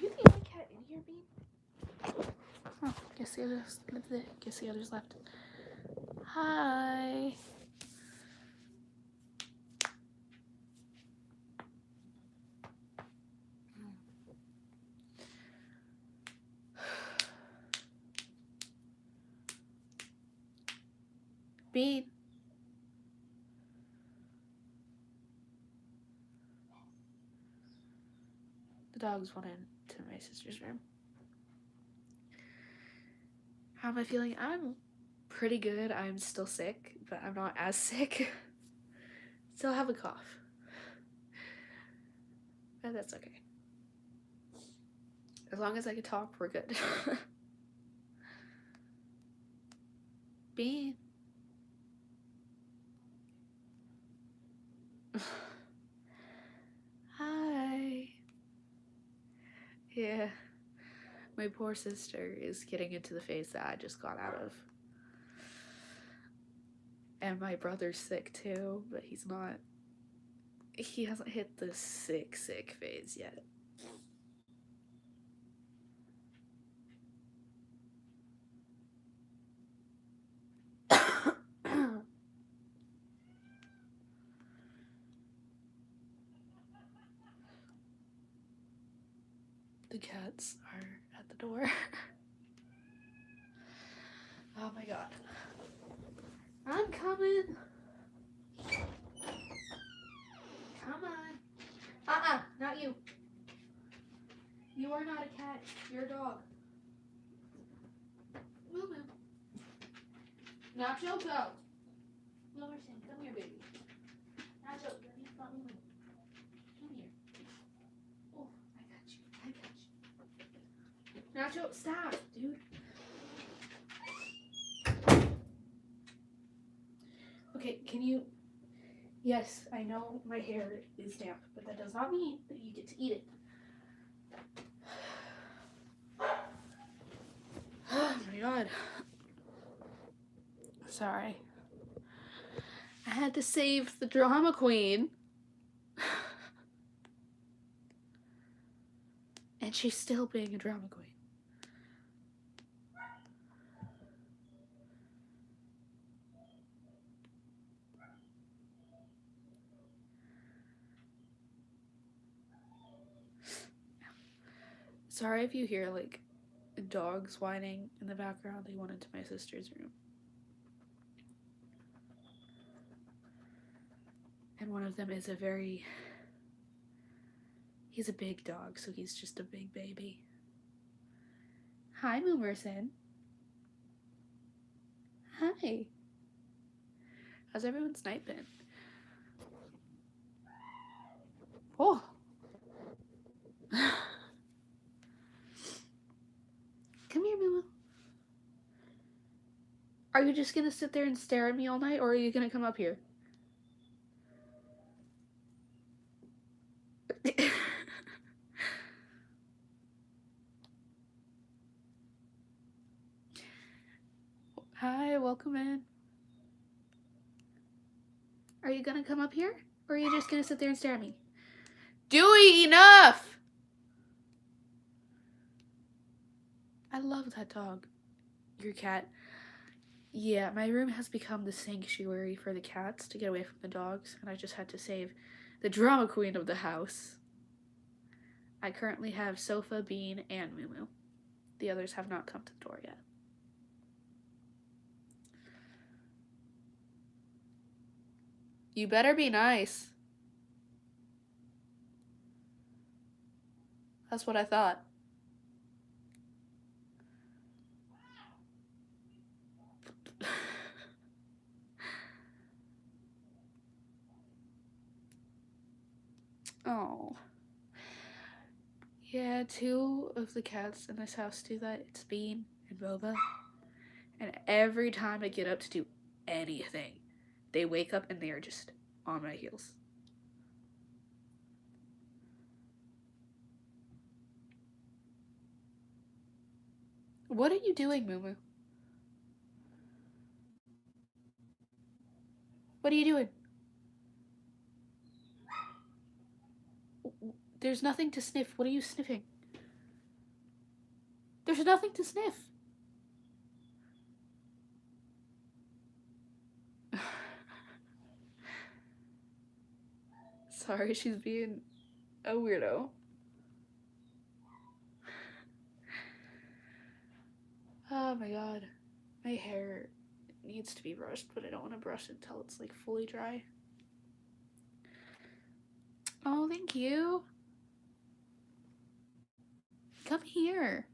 you the only cat in here, Bean? Oh, guess the others left. Hi. Bean. The dogs went into my sister's room. How am I feeling? I'm pretty good. I'm still sick, but I'm not as sick. Still have a cough. But that's okay. As long as I can talk, we're good. Bean. Hi. Yeah. My poor sister is getting into the phase that I just got out of. And my brother's sick too, but he's not. He hasn't hit the sick phase yet. The cats are at the door. Oh my god. I'm coming. Come on. Not you. You are not a cat. You're a dog. Moo moo. Nacho, go. Lowerson, come here, baby. Nacho, let me not moo moo. Come here. Oh, I got you. Nacho, stop, dude. Okay, can you... Yes, I know my hair is damp, but that does not mean that you get to eat it. Oh my god. Sorry. I had to save the drama queen. And she's still being a drama queen. Sorry if you hear, like, dogs whining in the background. They went into my sister's room. And one of them is he's a big dog, so he's just a big baby. Hi, Moomerson. Hi. How's everyone's night been? Oh. Come here, Moo. Are you just gonna sit there and stare at me all night, or are you gonna come up here? Hi, welcome in. Are you gonna come up here, or are you just gonna sit there and stare at me? Dewey, enough! I love that dog. Your cat. Yeah, my room has become the sanctuary for the cats to get away from the dogs, and I just had to save the drama queen of the house. I currently have Sofa, Bean, and Moo Moo. The others have not come to the door yet. You better be nice. That's what I thought. Oh. Yeah, 2 of the cats in this house do that. It's Bean and Boba. And every time I get up to do anything, they wake up and they are just on my heels. What are you doing, Moo Moo? What are you doing? There's nothing to sniff. What are you sniffing? There's nothing to sniff. Sorry, she's being a weirdo. Oh my god. My hair needs to be brushed, but I don't want to brush it until it's like fully dry. Oh, thank you. Come here.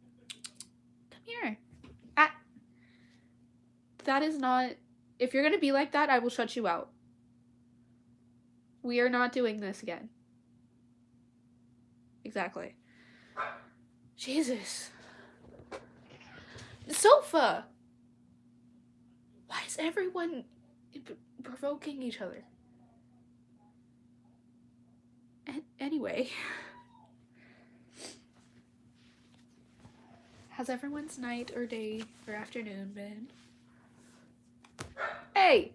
Come here. Ah. That is not... If you're gonna be like that, I will shut you out. We are not doing this again. Exactly. Jesus. The sofa! Why is everyone provoking each other? Anyway. Has everyone's night or day or afternoon been? Hey!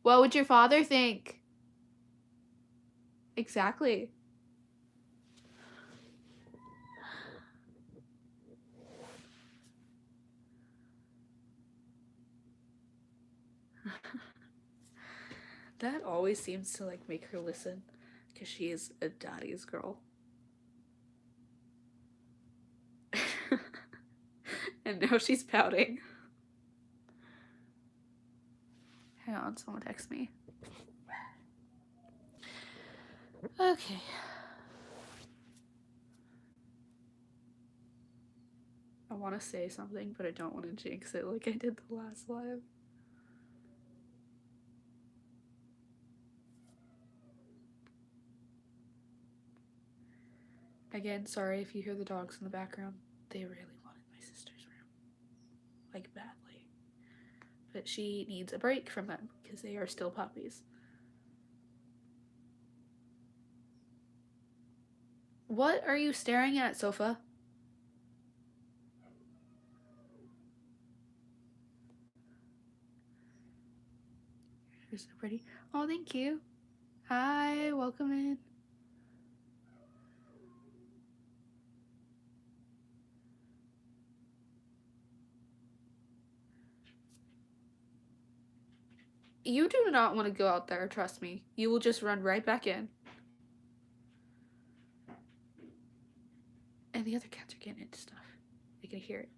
What would your father think? Exactly. That always seems to like make her listen, because she is a daddy's girl. And now she's pouting. Hang on, someone text me. Okay. I want to say something, but I don't want to jinx it like I did the last live. Again, sorry if you hear the dogs in the background. They really wanted my sister's room. Like, badly. But she needs a break from them, because they are still puppies. What are you staring at, Sofa? You're so pretty. Oh, thank you. Hi, welcome in. You do not want to go out there, trust me. You will just run right back in. And the other cats are getting into stuff. I can hear it.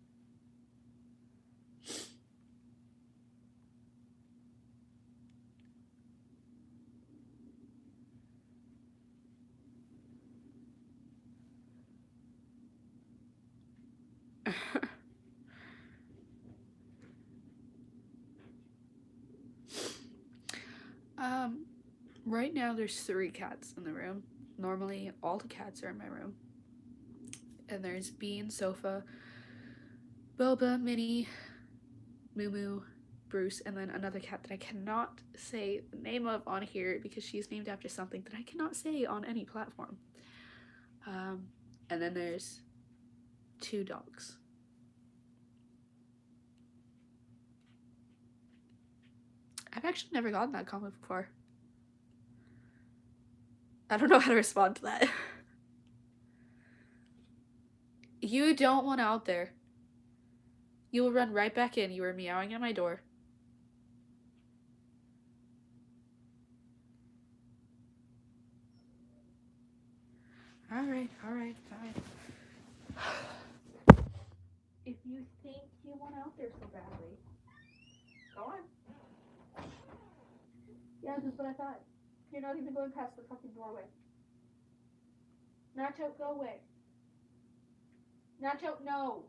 Right now there's 3 cats in the room. Normally all the cats are in my room. And there's Bean, Sofa, Boba, Minnie, Moo Moo, Bruce, and then another cat that I cannot say the name of on here because she's named after something that I cannot say on any platform. And then there's 2 dogs. I've actually never gotten that comment before. I don't know how to respond to that. You don't want out there. You will run right back in. You were meowing at my door. Alright, fine. If you think you want out there so badly, go on. Yeah, that's what I thought. You're not even going past the fucking doorway. Nacho, go away. Nacho, no.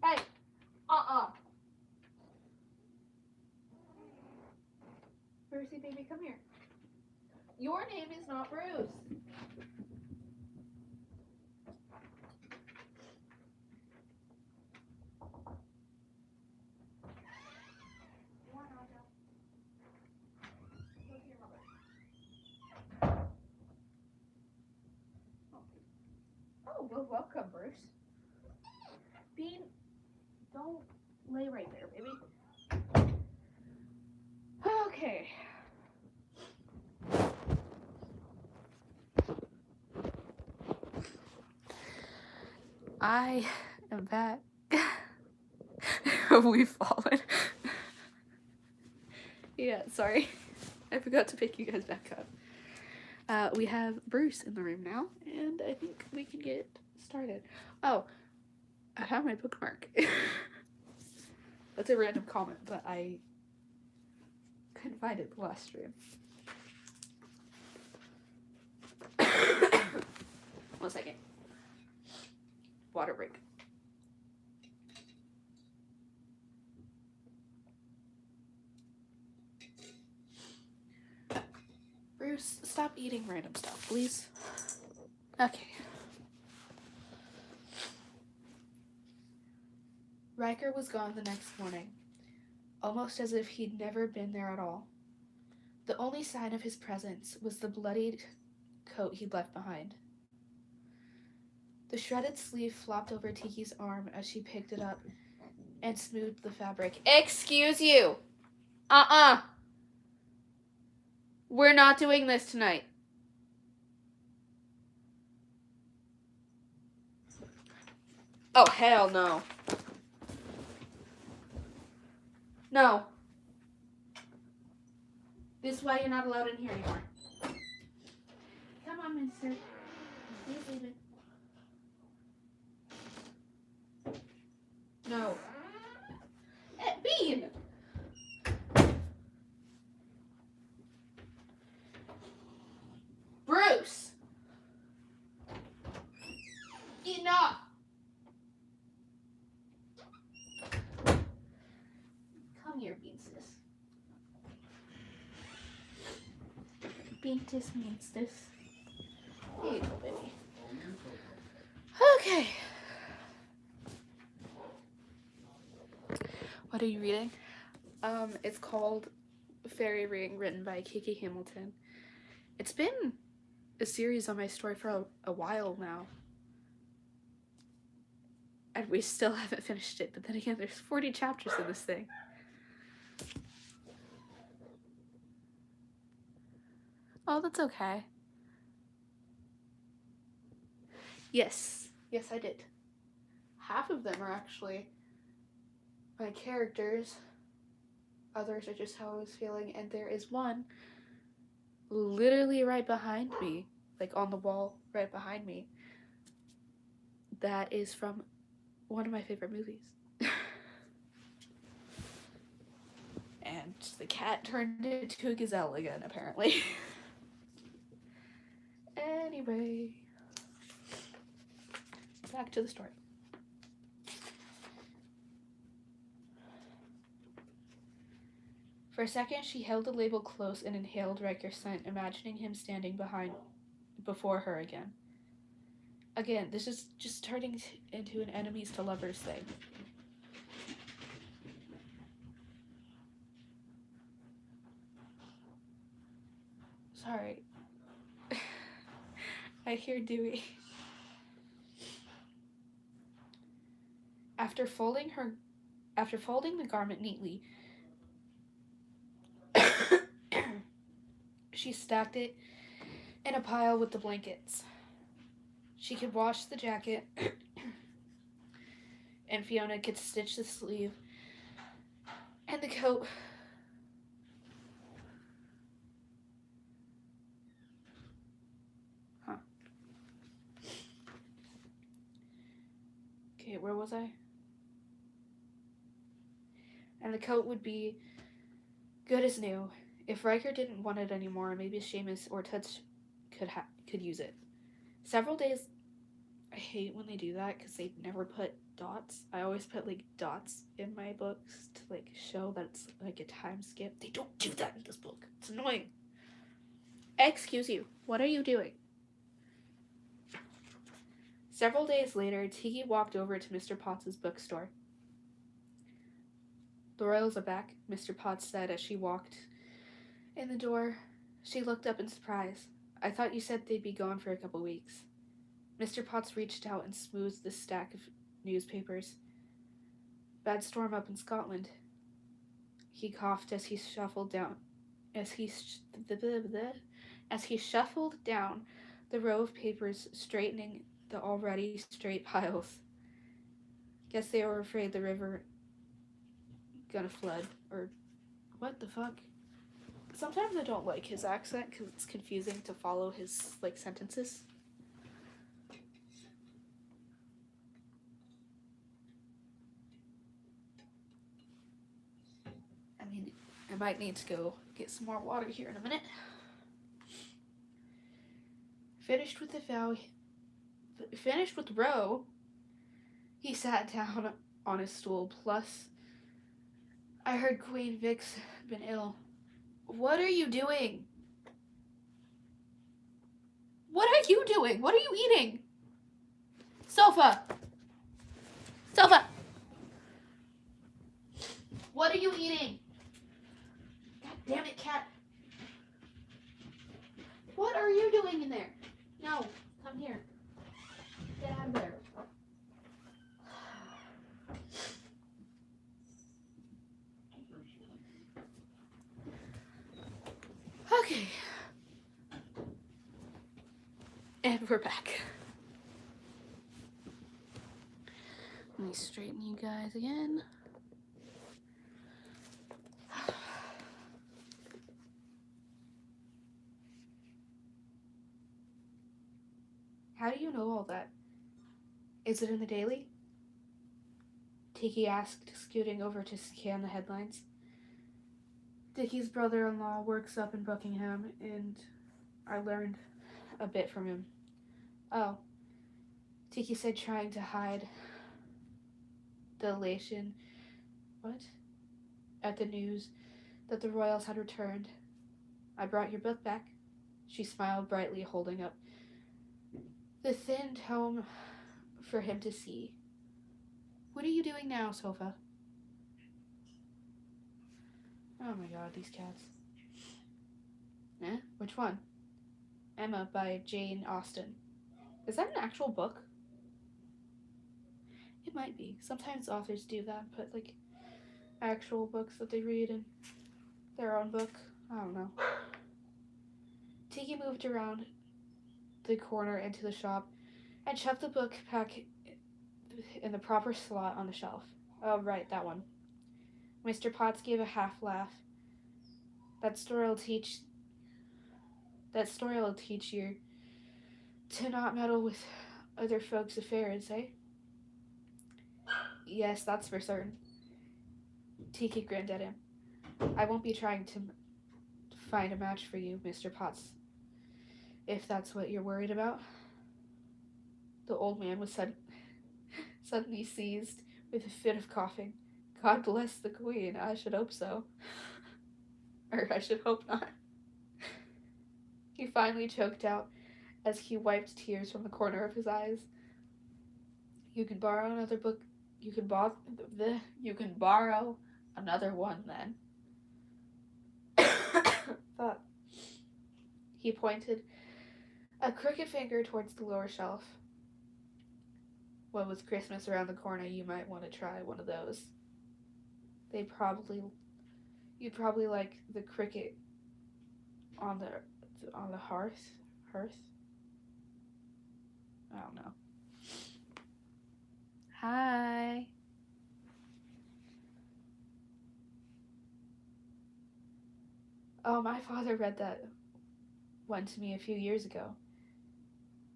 Hey, Brucey, baby, come here. Your name is not Bruce. Oh, well, welcome, Bruce. Bean, don't lay right there, baby. Okay. I am back. We've fallen. Yeah, sorry. I forgot to pick you guys back up. We have Bruce in the room now, and I think we can get started. Oh, I have my bookmark. That's a random comment, but I couldn't find it the last stream. 1 second. Water break. Bruce, stop eating random stuff, please. Okay. Reker was gone the next morning, almost as if he'd never been there at all. The only sign of his presence was the bloodied coat he'd left behind. The shredded sleeve flopped over Tiki's arm as she picked it up and smoothed the fabric. Excuse you! We're not doing this tonight. Oh, hell no. No. This is why you're not allowed in here anymore. Come on, mister. Please leave it. No. Bean! Bruce! Enough! Come here, Beanstis. Beantis Meanstis. Here you go, baby. Okay. What are you reading? It's called Fairy Ring, written by Kiki Hamilton. It's been a series on my story for a while now. And we still haven't finished it, but then again, there's 40 chapters in this thing. Oh, that's okay. Yes, I did. Half of them are actually my characters. Others are just how I was feeling, and there is one literally right behind me, like on the wall right behind me, that is from one of my favorite movies. And the cat turned into a gazelle again, apparently. Anyway, back to the story. For a second, she held the label close and inhaled Reker's scent, imagining him standing before her again. Again, this is just turning into an enemies to lovers thing. Sorry. I hear Dewey. After folding the garment neatly, she stacked it in a pile with the blankets. She could wash the jacket, and Fiona could stitch the sleeve and the coat. Okay, where was I? And the coat would be good as new. If Reker didn't want it anymore, maybe Seamus or Toots could use it. Several days. I hate when they do that because they never put dots. I always put like dots in my books to like show that it's like a time skip. They don't do that in this book. It's annoying. Excuse you. What are you doing? Several days later, Tiki walked over to Mr. Potts' bookstore. The Royals are back, Mr. Potts said as she walked in the door. She looked up in surprise. I thought you said they'd be gone for a couple weeks. Mr. Potts reached out and smoothed the stack of newspapers. Bad storm up in Scotland. He coughed as he shuffled down. As he shuffled down the row of papers, straightening the already straight piles. Guess they were afraid the river gonna flood, or what the fuck? Sometimes I don't like his accent because it's confusing to follow his, like, sentences. I mean, I might need to go get some more water here in a minute. Finished with row, he sat down on his stool. Plus, I heard Queen Vic's been ill. What are you doing? What are you doing? What are you eating? Sofa! Sofa! What are you eating? God damn it, cat. What are you doing in there? No, come here. Get out of there. Okay. And we're back. Let me straighten you guys again. How do you know all that? Is it in the Daily? Tiki asked, scooting over to scan the headlines. Dickie's brother-in-law works up in Buckingham, and I learned a bit from him. Oh. Tiki said, trying to hide the elation. What? At the news that the royals had returned. I brought your book back. She smiled brightly, holding up the thin tome for him to see. What are you doing now, Sofa? Oh my god, these cats. Eh? Which one? Emma by Jane Austen. Is that an actual book? It might be. Sometimes authors do that, put like actual books that they read in their own book. I don't know. Tiki moved around the corner into the shop and shoved the book back in the proper slot on the shelf. Oh, right, that one. Mr. Potts gave a half laugh. That story will teach you to not meddle with other folks' affairs, eh? Yes, that's for certain. Tiki grinned at him. I won't be trying to find a match for you, Mr. Potts, if that's what you're worried about. The old man was suddenly seized with a fit of coughing. God bless the Queen, I should hope so. Or I should hope not. He finally choked out as he wiped tears from the corner of his eyes. You can borrow another book. You can borrow another one then. Fuck. He pointed a crooked finger towards the lower shelf. Well, with Christmas around the corner, you might want to try one of those. You'd probably like the cricket on the hearth. I don't know. Hi. Oh, my father read that one to me a few years ago.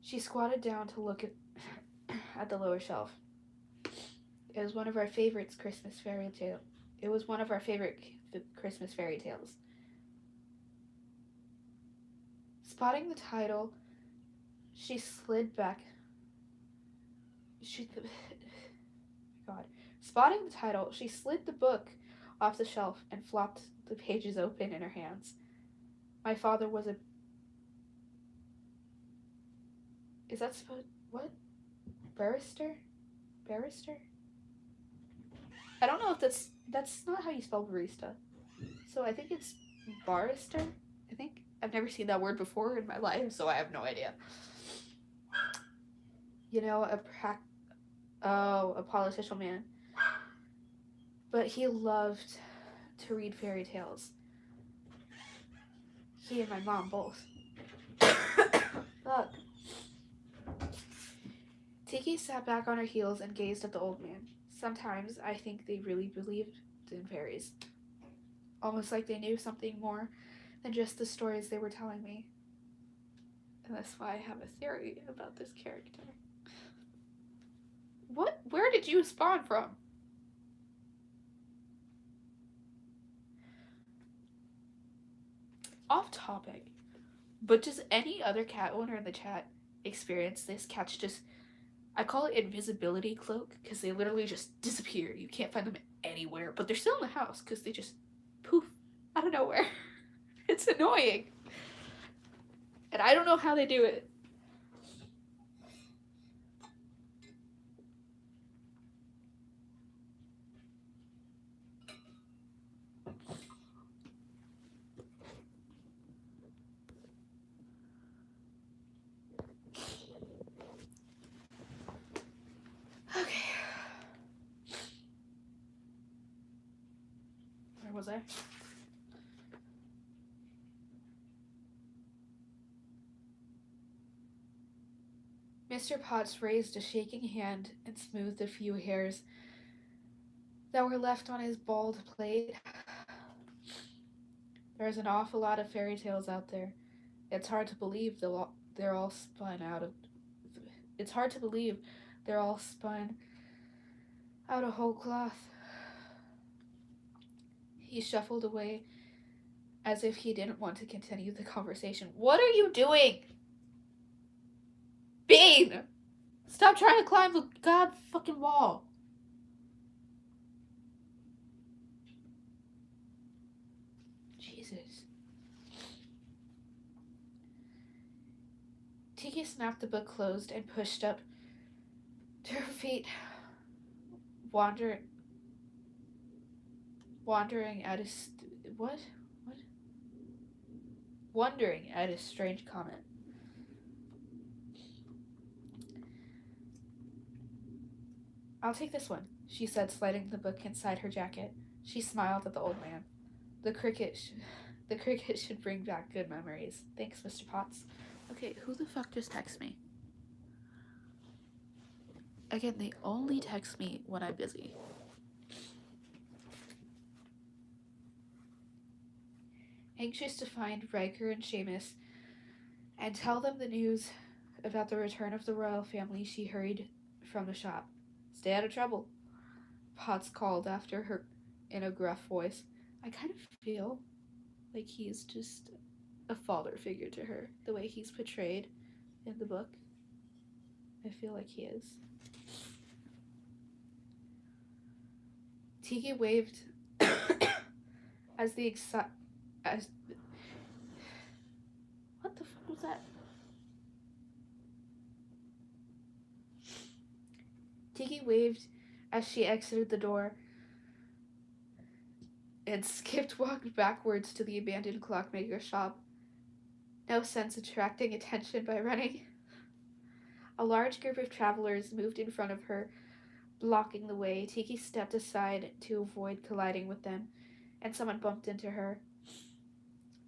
She squatted down to look at the lower shelf. It was one of our favorite Christmas fairy tales. Spotting the title, she slid back. Spotting the title, she slid the book off the shelf and flopped the pages open in her hands. My father was a... Is that supposed... What? Barrister? I don't know if that's not how you spell barista. So I think it's barrister, I think. I've never seen that word before in my life, so I have no idea. You know, a politician man. But he loved to read fairy tales. He and my mom both. Fuck. Tiki sat back on her heels and gazed at the old man. Sometimes I think they really believed in fairies, almost like they knew something more than just the stories they were telling me. And that's why I have a theory about this character. What? Where did you spawn from? Off topic, but does any other cat owner in the chat experience this? Cats just, I call it invisibility cloak, because they literally just disappear. You can't find them anywhere, but they're still in the house because they just poof out of nowhere. It's annoying. And I don't know how they do it. Okay. Where was I? Mr. Potts raised a shaking hand and smoothed a few hairs that were left on his bald plate. There's an awful lot of fairy tales out there. It's hard to believe they're all spun out of. It's hard to believe they're all spun out of whole cloth. He shuffled away as if he didn't want to continue the conversation. What are you doing? Bean! Stop trying to climb the god fucking wall. Jesus. Tiki snapped the book closed and pushed up to her feet, wandering at his wondering at his strange comment. I'll take this one, she said, sliding the book inside her jacket. She smiled at the old man. The cricket should bring back good memories. Thanks, Mr. Potts. Okay, who the fuck just texts me? Again, they only text me when I'm busy. Anxious to find Reker and Seamus and tell them the news about the return of the royal family, she hurried from the shop. Stay out of trouble, Potts called after her in a gruff voice. I kind of feel like he's just a father figure to her, the way he's portrayed in the book. I feel like he is. Tiki waved as what the fuck was that? Tiki waved as she exited the door and walked backwards to the abandoned clockmaker shop. No sense attracting attention by running. A large group of travelers moved in front of her, blocking the way. Tiki stepped aside to avoid colliding with them, and someone bumped into her.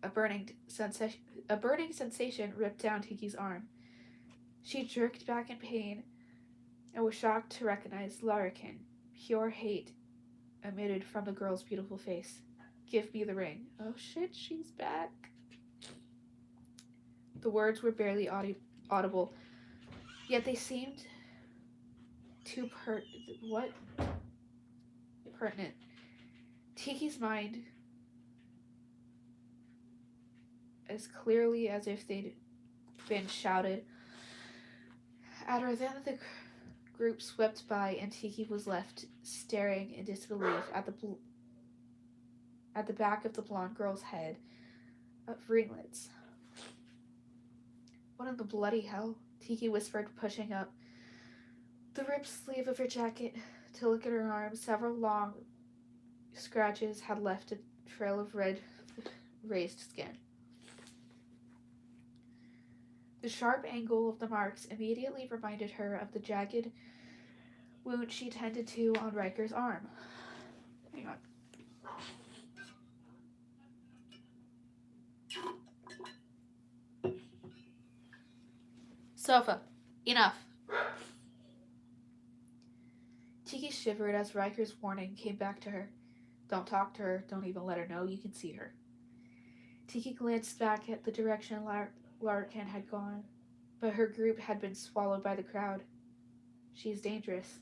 A burning sensation ripped down Tiki's arm. She jerked back in pain and was shocked to recognize Larrikin. Pure hate emitted from the girl's beautiful face. Give me the ring. Oh shit, she's back. The words were barely audible, yet they seemed too pertinent. Tiki's mind, as clearly as if they'd been shouted at her. Then the group swept by, and Tiki was left staring in disbelief at the back of the blonde girl's head of ringlets. What in the bloody hell? Tiki whispered, pushing up the ripped sleeve of her jacket to look at her arm. Several long scratches had left a trail of red, raised skin. The sharp angle of the marks immediately reminded her of the jagged wound she tended to on Riker's arm. Hang on. Sofa. Enough. Tiki shivered as Riker's warning came back to her. Don't talk to her, don't even let her know you can see her. Tiki glanced back at the direction Larkin had gone, but her group had been swallowed by the crowd. She's dangerous.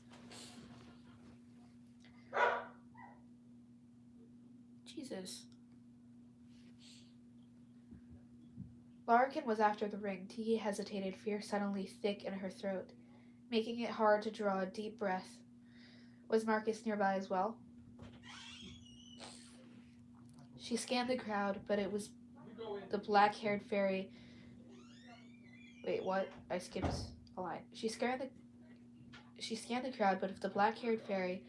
Jesus. Larkin was after the ring. Tiki hesitated, fear suddenly thick in her throat, making it hard to draw a deep breath. Was Marcus nearby as well? She scanned the crowd, but it was the black-haired fairy. Wait, what? I skipped a line. She scanned the crowd, but if the black-haired fairy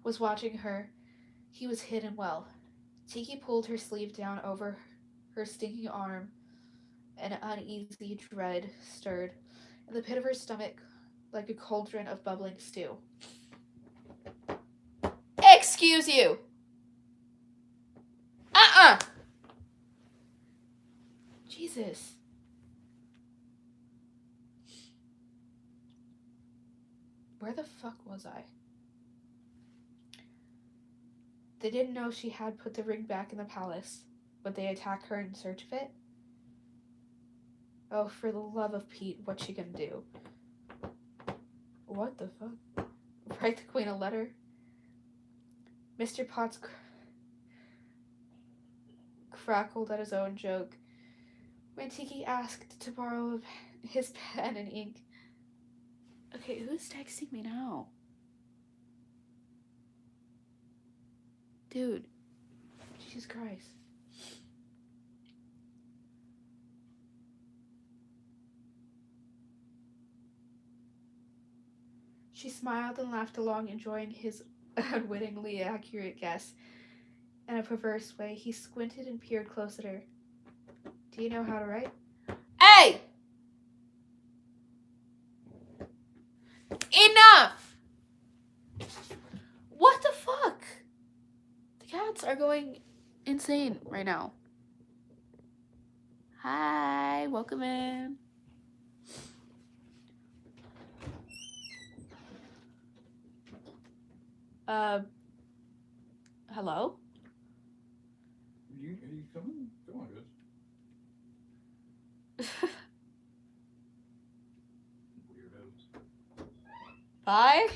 was watching her, he was hidden well. Tiki pulled her sleeve down over her stinging arm. An uneasy dread stirred in the pit of her stomach like a cauldron of bubbling stew. Excuse you! Jesus. Where the fuck was I? They didn't know she had put the ring back in the palace. Would they attack her in search of it? Oh, for the love of Pete, what's she gonna do? What the fuck? Write the Queen a letter? Mr. Potts crackled at his own joke when Tiki asked to borrow his pen and ink. Okay, who's texting me now? Dude. Jesus Christ. She smiled and laughed along, enjoying his unwittingly accurate guess. In a perverse way, he squinted and peered close at her. Do you know how to write? Hey! Enough! What the fuck? The cats are going insane right now. Hi, welcome in. Hello? Are you coming? Come on, guys. Weirdos. Bye.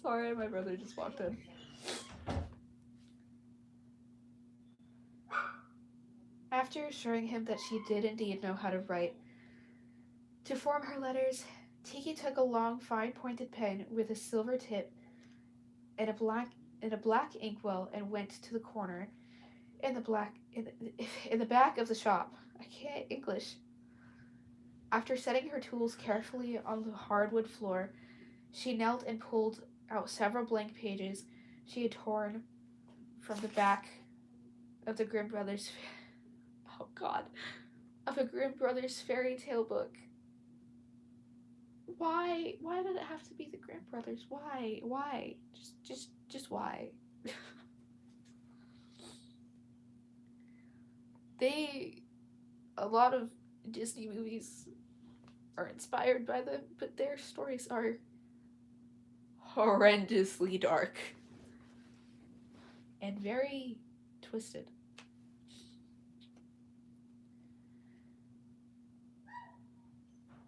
Sorry, my brother just walked in. After assuring him that she did indeed know how to write, to form her letters, Tiki took a long, fine-pointed pen with a silver tip and a black inkwell and went to the corner in the back of the shop. I can't English. After setting her tools carefully on the hardwood floor, she knelt and pulled out several blank pages she had torn from the back of the Grimm Brothers. Oh God, of a Grimm Brothers fairy tale book. Why? Why did it have to be the Grimm Brothers? Why? Why? Just why? A lot of Disney movies are inspired by them, but their stories are horrendously dark and very twisted.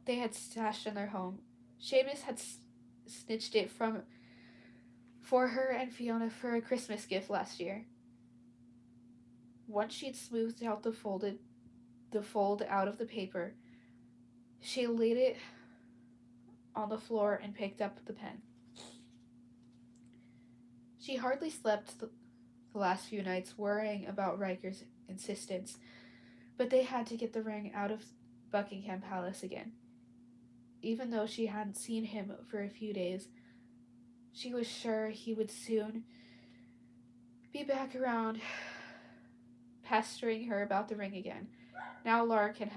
They had stashed in their home. Seamus had snitched it for her and Fiona for a Christmas gift last year. Once she'd smoothed out the fold out of the paper, she laid it on the floor and picked up the pen. She hardly slept the last few nights, worrying about Reker's insistence, but they had to get the ring out of Buckingham Palace again. Even though she hadn't seen him for a few days, she was sure he would soon be back around, pestering her about the ring again. Now Larkin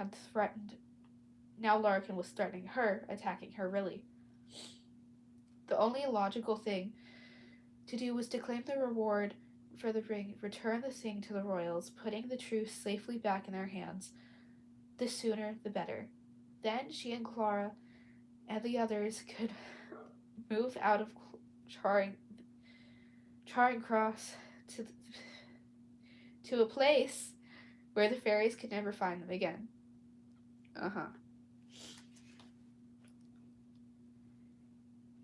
was threatening her, attacking her really. The only logical thing to do was to claim the reward for the ring, return the thing to the royals, putting the truth safely back in their hands. The sooner, the better. Then she and Clara and the others could move out of Charing Cross to a place where the fairies could never find them again.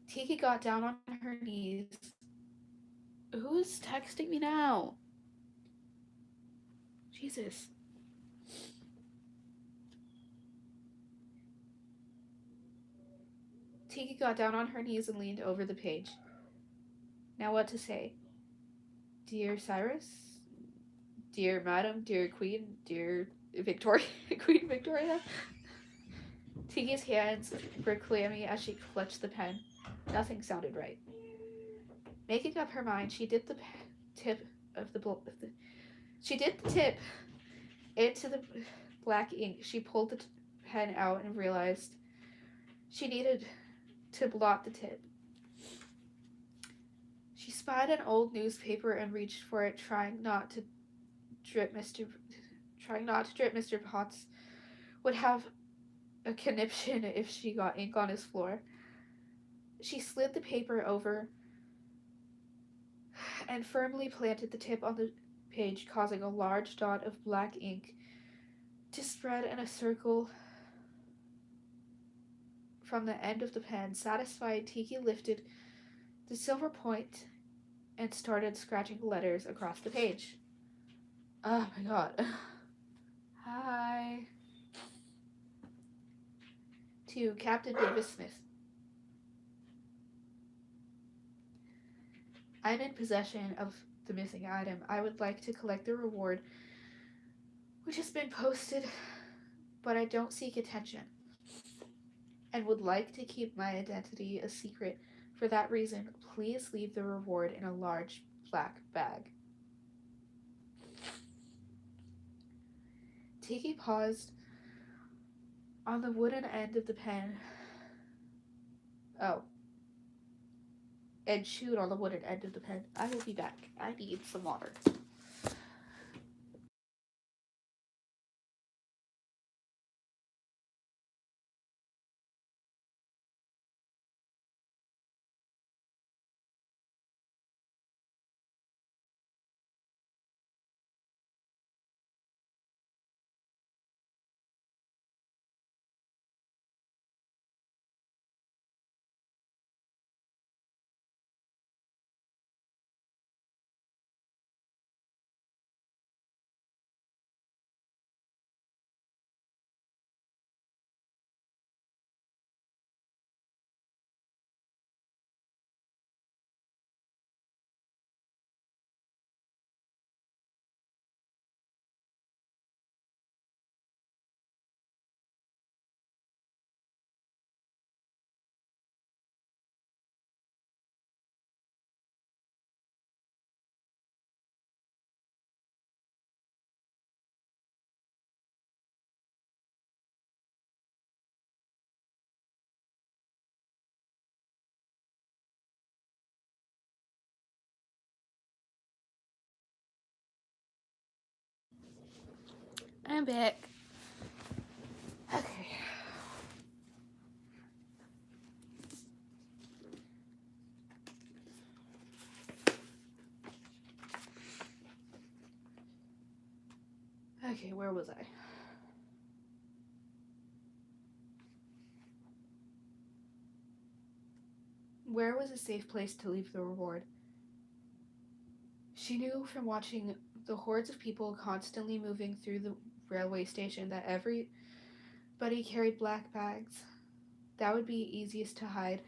Tiki got down on her knees. Who's texting me now? Jesus. Tiki got down on her knees and leaned over the page. Now what to say? Dear Cyrus? Dear Madam? Dear Queen? Dear Victoria? Queen Victoria? Tiki's hands were clammy as she clutched the pen. Nothing sounded right. Making up her mind, she dipped the tip into the black ink. She pulled the pen out and realized she needed to blot the tip. She spied an old newspaper and reached for it, trying not to drip. Mr. Potts would have a conniption if she got ink on his floor. She slid the paper over and firmly planted the tip on the page, causing a large dot of black ink to spread in a circle from the end of the pen. Satisfied, Tiki lifted the silver point and started scratching letters across the page. Oh my god. Hi. To Captain Davis Smith. I'm in possession of the missing item. I would like to collect the reward which has been posted, but I don't seek attention and would like to keep my identity a secret. For that reason, please leave the reward in a large black bag. Tiki paused on the wooden end of the pen. And chewed on the wooden end of the pen. I will be back. I need some water. I'm back. Okay. Okay, where was I? Where was a safe place to leave the reward? She knew from watching the hordes of people constantly moving through the railway station that everybody carried black bags. That would be easiest to hide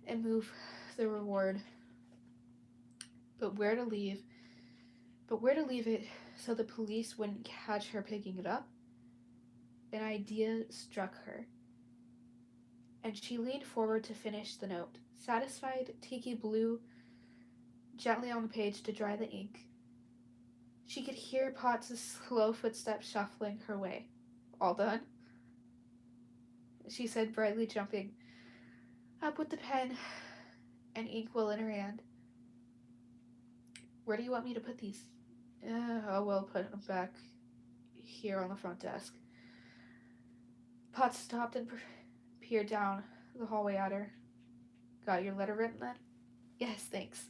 and move the reward. But where to leave it so the police wouldn't catch her picking it up? An idea struck her, and she leaned forward to finish the note. Satisfied, Tiki blew gently on the page to dry the ink. She could hear Potts' slow footsteps shuffling her way. All done? She said, brightly, jumping up with the pen and inkwell in her hand. Where do you want me to put these? We'll put them back here on the front desk. Potts stopped and peered down the hallway at her. Got your letter written then? Yes, thanks.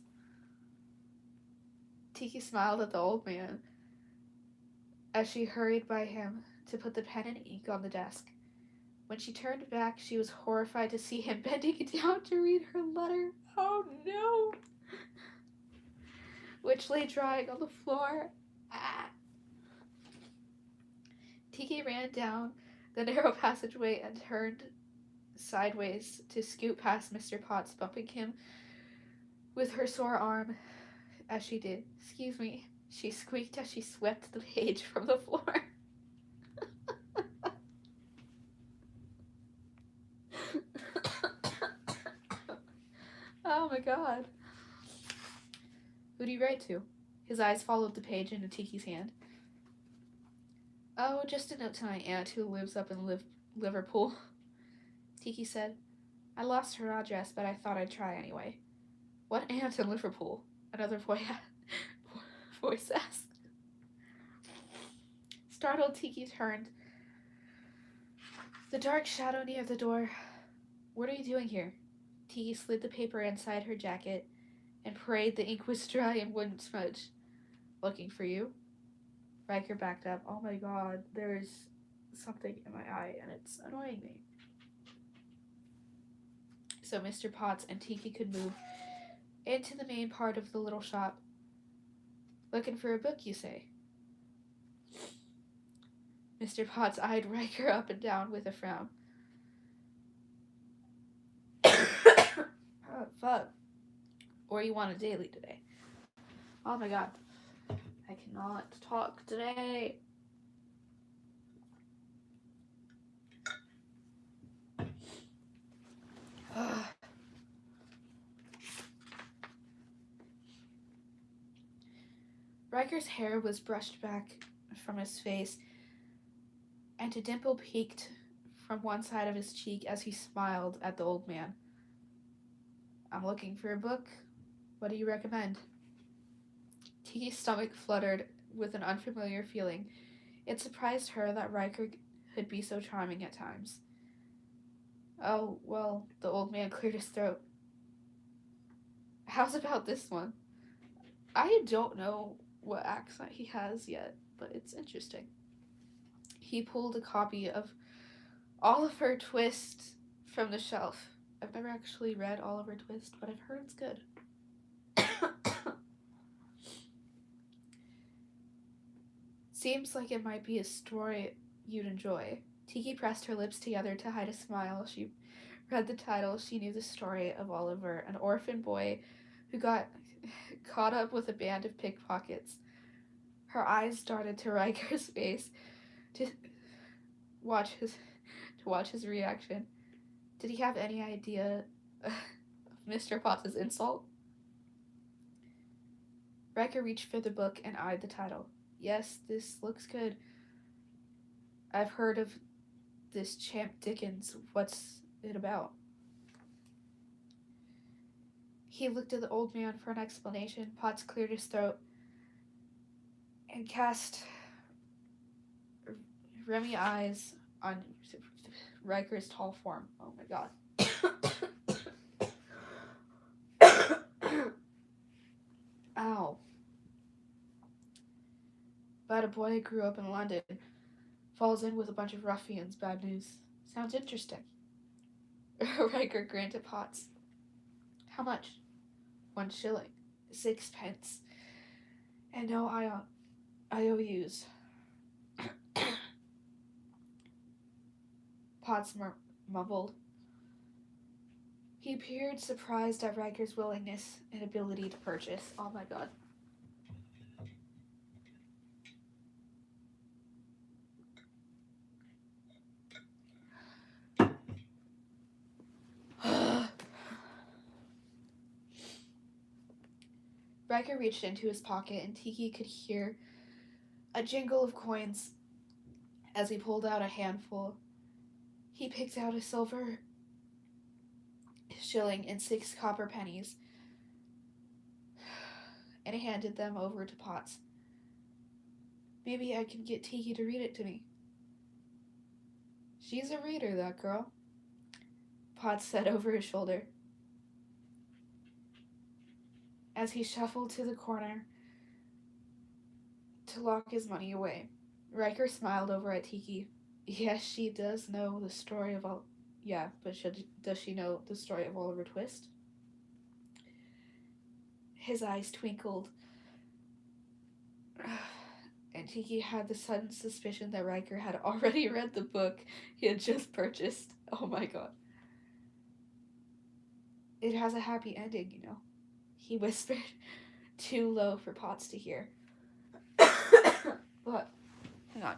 Tiki smiled at the old man as she hurried by him to put the pen and ink on the desk. When she turned back, she was horrified to see him bending down to read her letter. Oh no! Which lay drying on the floor. Ah. Tiki ran down the narrow passageway and turned sideways to scoot past Mr. Potts, bumping him with her sore arm as she did. Excuse me, she squeaked as she swept the page from the floor. Oh my god. Who do you write to? His eyes followed the page into Tiki's hand. Oh, just a note to my aunt who lives up in Liverpool. Tiki said. I lost her address, but I thought I'd try anyway. What aunt in Liverpool? Another voice asked. Startled, Tiki turned. The dark shadow near the door. What are you doing here? Tiki slid the paper inside her jacket and prayed the ink was dry and wouldn't smudge. Looking for you? Reker backed up. Oh my god, there's something in my eye and it's annoying me. So Mr. Potts and Tiki could move into the main part of the little shop. Looking for a book, you say? Mr. Potts eyed Reker up and down with a frown. Oh, fuck. Or you want a daily today? Oh my god. I cannot talk today. Riker's hair was brushed back from his face, and a dimple peeked from one side of his cheek as he smiled at the old man. I'm looking for a book. What do you recommend? Tiki's stomach fluttered with an unfamiliar feeling. It surprised her that Reker could be so charming at times. Oh, well, the old man cleared his throat. How's about this one? I don't know what accent he has yet, but it's interesting. He pulled a copy of Oliver Twist from the shelf. I've never actually read Oliver Twist, but I've heard it's good. Seems like it might be a story you'd enjoy. Tiki pressed her lips together to hide a smile. She read the title. She knew the story of Oliver, an orphan boy who got caught up with a band of pickpockets. Her eyes darted to Riker's face to watch his reaction. Did he have any idea of Mr. Potts' insult? Reker reached for the book and eyed the title. Yes, this looks good. I've heard of this Champ Dickens. What's it about? He looked at the old man for an explanation. Potts cleared his throat and cast Remy eyes on Riker's tall form. Oh my god. Ow. About a boy who grew up in London. Falls in with a bunch of ruffians. Bad news. Sounds interesting. Reker grinned at Potts. How much? 1 shilling. 6 pence. And no IOUs. Potts mumbled. He appeared surprised at Riker's willingness and ability to purchase. Oh my god. Reker reached into his pocket and Tiki could hear a jingle of coins as he pulled out a handful. He picked out a silver shilling and 6 copper pennies and handed them over to Potts. Maybe I can get Tiki to read it to me. She's a reader, that girl. Potts said over his shoulder. As he shuffled to the corner to lock his money away, Riker smiled over at Tiki. Yes, she does know the story of all. Yeah, but does she know the story of Oliver Twist? His eyes twinkled, and Tiki had the sudden suspicion that Riker had already read the book he had just purchased. Oh my god. It has a happy ending, you know, he whispered, too low for Potts to hear. But, hang on.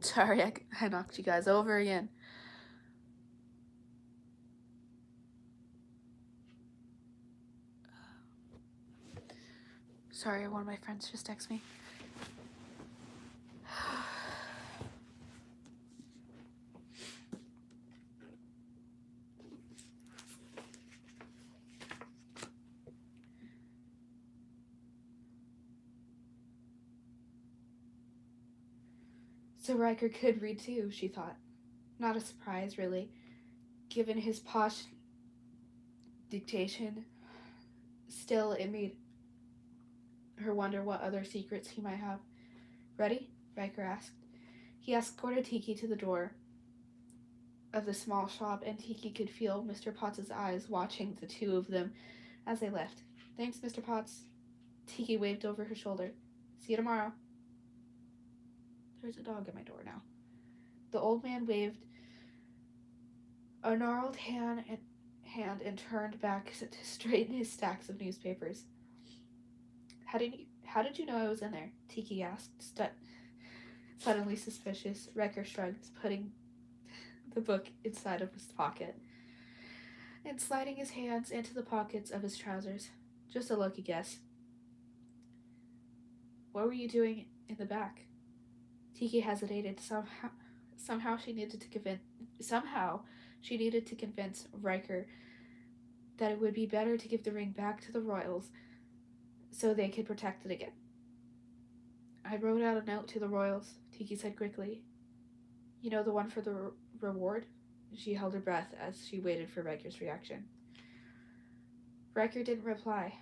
Sorry, I knocked you guys over again. Sorry, one of my friends just texted me. So Riker could read too, she thought. Not a surprise, really, given his posh dictation. Still, it made her wonder what other secrets he might have. Ready? Riker asked. He escorted Tiki to the door of the small shop, and Tiki could feel Mr. Potts' eyes watching the two of them as they left. Thanks, Mr. Potts. Tiki waved over her shoulder. See you tomorrow. There's a dog at my door now. The old man waved a gnarled hand and turned back to straighten his stacks of newspapers. How did you know I was in there? Tiki asked, suddenly suspicious. Reker shrugged, putting the book inside of his pocket and sliding his hands into the pockets of his trousers. Just a lucky guess. What were you doing in the back? Tiki hesitated. Somehow she needed to convince Riker that it would be better to give the ring back to the royals so they could protect it again. I wrote out a note to the royals, Tiki said quickly. You know, the one for the reward? She held her breath as she waited for Riker's reaction. Riker didn't reply.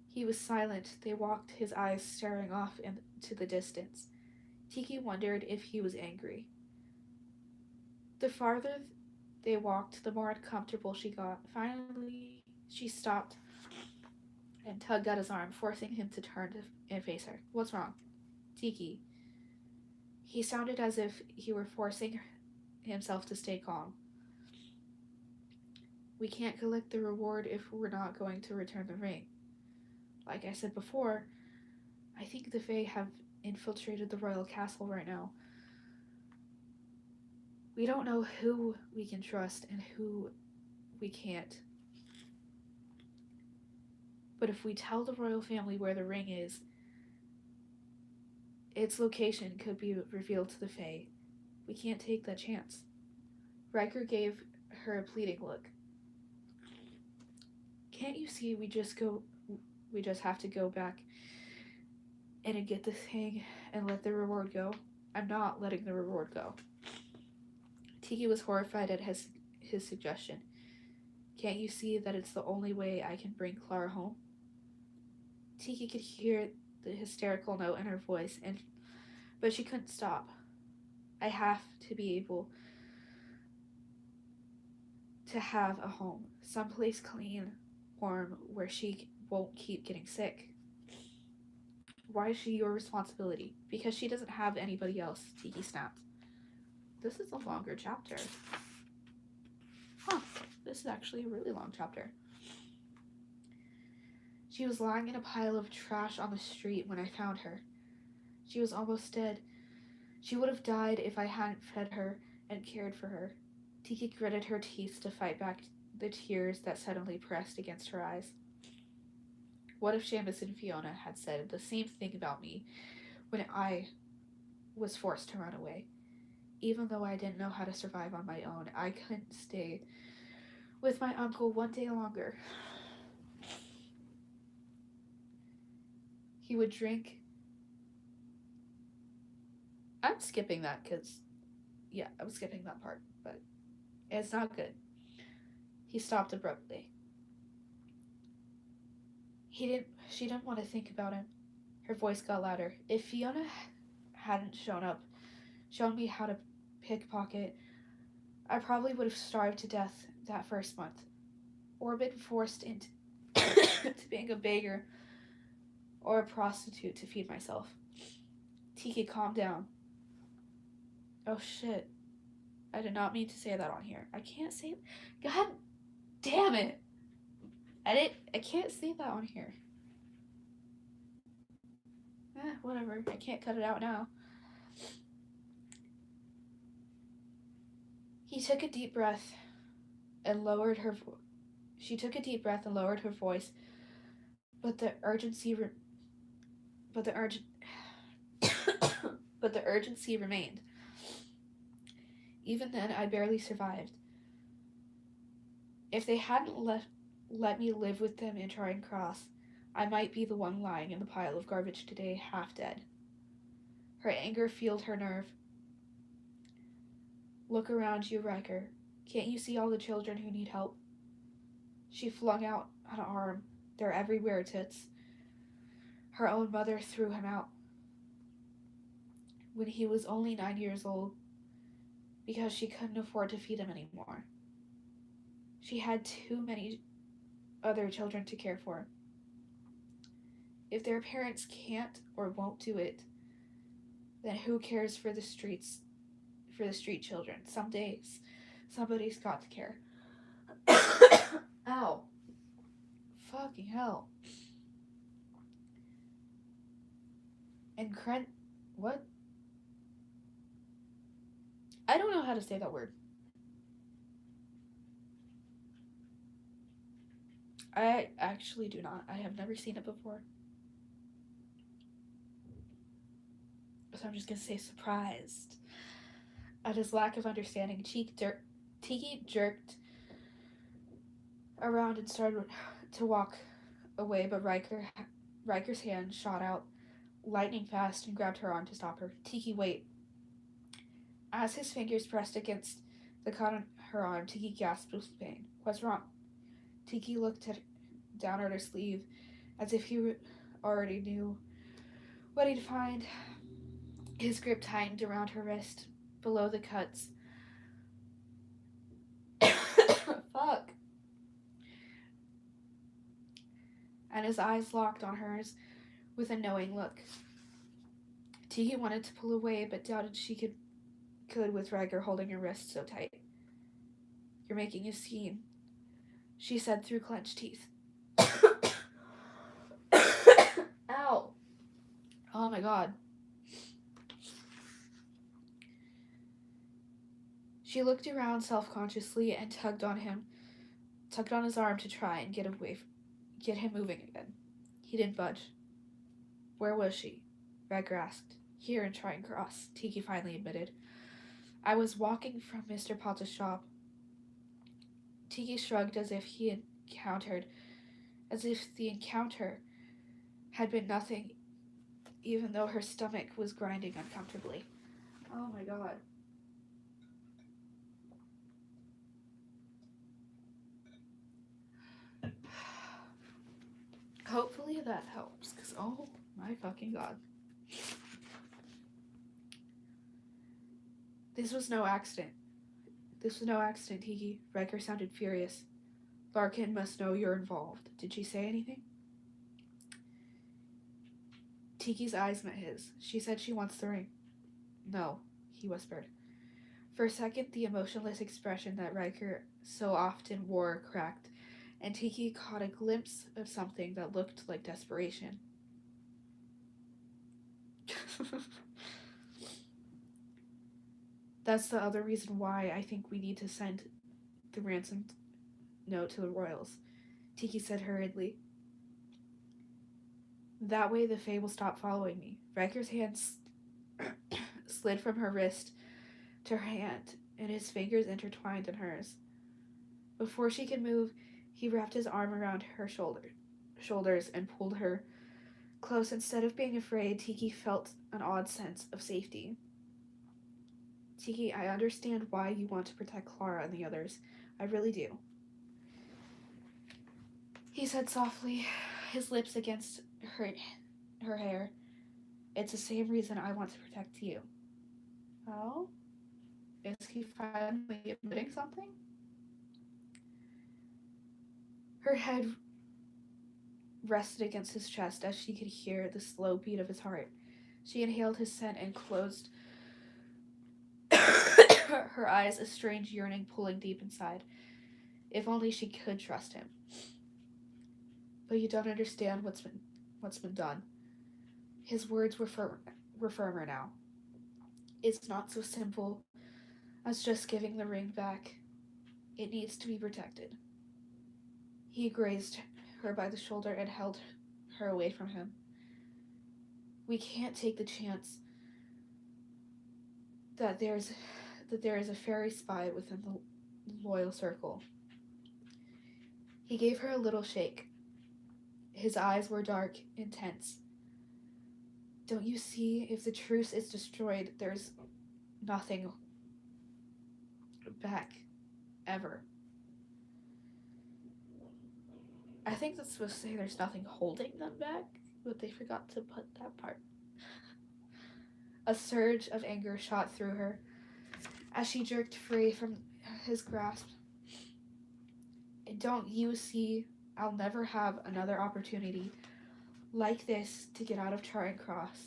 He was silent. They walked, his eyes staring off into the distance. Tiki wondered if he was angry. The farther they walked, the more uncomfortable she got. Finally, she stopped and tugged at his arm, forcing him to turn and face her. What's wrong? Tiki. He sounded as if he were forcing himself to stay calm. We can't collect the reward if we're not going to return the ring. Like I said before, I think the Fae have infiltrated the royal castle right now. We don't know who we can trust and who we can't. But if we tell the royal family where the ring is, its location could be revealed to the Fae. We can't take that chance. Riker gave her a pleading look. Can't you see we just have to go back and get this thing and let the reward go? I'm not letting the reward go. Tiki was horrified at his suggestion. Can't you see that it's the only way I can bring Clara home? Tiki could hear the hysterical note in her voice, but she couldn't stop. I have to be able to have a home, someplace clean, warm, where she won't keep getting sick. Why is she your responsibility? Because she doesn't have anybody else, Tiki snapped. This is a longer chapter. Huh, this is actually a really long chapter. She was lying in a pile of trash on the street when I found her. She was almost dead. She would have died if I hadn't fed her and cared for her. Tiki gritted her teeth to fight back the tears that suddenly pressed against her eyes. What if Seamus and Fiona had said the same thing about me when I was forced to run away? Even though I didn't know how to survive on my own, I couldn't stay with my uncle one day longer. He would drink. I'm skipping that because, yeah, I'm skipping that part, but it's not good. He stopped abruptly. She didn't want to think about him. Her voice got louder. If Fiona hadn't shown me how to pickpocket, I probably would have starved to death that first month, or been forced into to being a beggar or a prostitute to feed myself. Tiki, calm down. Oh shit. I did not mean to say that on here. I can't say. God damn it. I can't say that on here. Whatever. I can't cut it out now. He took a deep breath and lowered her voice. She took a deep breath and lowered her voice, but the urgency but the urgent but the urgency remained. Even then, I barely survived. If they hadn't let me live with them in Charing Cross, I might be the one lying in the pile of garbage today, half dead. Her anger fueled her nerve. Look around you, Reker. Can't you see all the children who need help? She flung out an arm. They're everywhere, Tits. Her own mother threw him out when he was only 9 years old because she couldn't afford to feed him anymore. She had too many other children to care for. If their parents can't or won't do it, then who cares for the street children? Some days, somebody's got to care. Ow. Fucking hell. And what? I don't know how to say that word. I actually do not. I have never seen it before. So I'm just gonna say surprised at his lack of understanding. Tiki jerked around and started to walk away, but Riker's hand shot out lightning fast and grabbed her arm to stop her. Tiki, wait. As his fingers pressed against the cut on her arm, Tiki gasped with pain. What's wrong? Tiki looked down at her sleeve as if he already knew what he'd find. His grip tightened around her wrist, below the cuts. Fuck. And his eyes locked on hers with a knowing look. Tiki wanted to pull away, but doubted she could with Reker holding her wrist so tight. You're making a scene, she said through clenched teeth. Ow. Oh my god. She looked around self-consciously and tugged on his arm to try and get him moving again. He didn't budge. Where was she? Reker asked. Here in Charing Cross, Tiki finally admitted. I was walking from Mr. Potter's shop. Tiki shrugged as if the encounter had been nothing, even though her stomach was grinding uncomfortably. Oh my god. Hopefully that helps, because oh my fucking god. This was no accident, Tiki. Reker sounded furious. Larkin must know you're involved. Did she say anything? Tiki's eyes met his. She said she wants the ring. No, he whispered. For a second, the emotionless expression that Riker so often wore cracked, and Tiki caught a glimpse of something that looked like desperation. That's the other reason why I think we need to send the ransom note to the royals, Tiki said hurriedly. That way the Fae will stop following me. Riker's hand slid from her wrist to her hand, and his fingers intertwined in hers. Before she could move, he wrapped his arm around her shoulders and pulled her close. Instead of being afraid, Tiki felt an odd sense of safety. Tiki, I understand why you want to protect Clara and the others. I really do. He said softly, his lips against her hair. It's the same reason I want to protect you. Oh? Is he finally admitting something? Her head rested against his chest as she could hear the slow beat of his heart. She inhaled his scent and closed her eyes, a strange yearning pulling deep inside. If only she could trust him. But you don't understand what's been done. His words were firmer now. It's not so simple as just giving the ring back. It needs to be protected. He grazed her by the shoulder and held her away from him. We can't take the chance that there is a fairy spy within the loyal circle. He gave her a little shake. His eyes were dark, intense. Don't you see? If the truce is destroyed, there's nothing back, ever. I think that's supposed to say there's nothing holding them back, but they forgot to put that part. A surge of anger shot through her as she jerked free from his grasp. Don't you see? I'll never have another opportunity like this to get out of Charing Cross.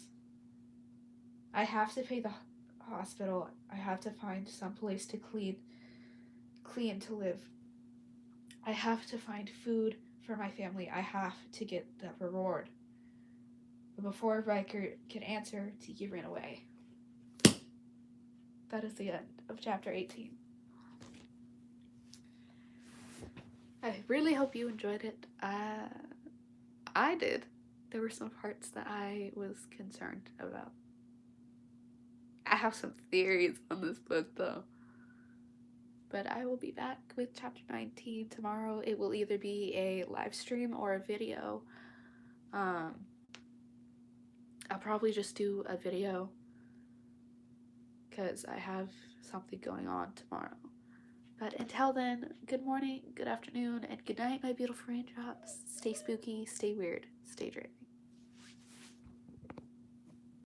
I have to pay the hospital. I have to find some place to clean to live. I have to find food for my family. I have to get that reward. But before Riker could answer, Tiki ran away. That is the end of chapter 18. I really hope you enjoyed it. I did. There were some parts that I was concerned about. I have some theories on this book, though. But I will be back with chapter 19 tomorrow. It will either be a live stream or a video. I'll probably just do a video because I have something going on tomorrow. But until then, good morning, good afternoon, and good night, my beautiful raindrops. Stay spooky, stay weird, stay dreaming.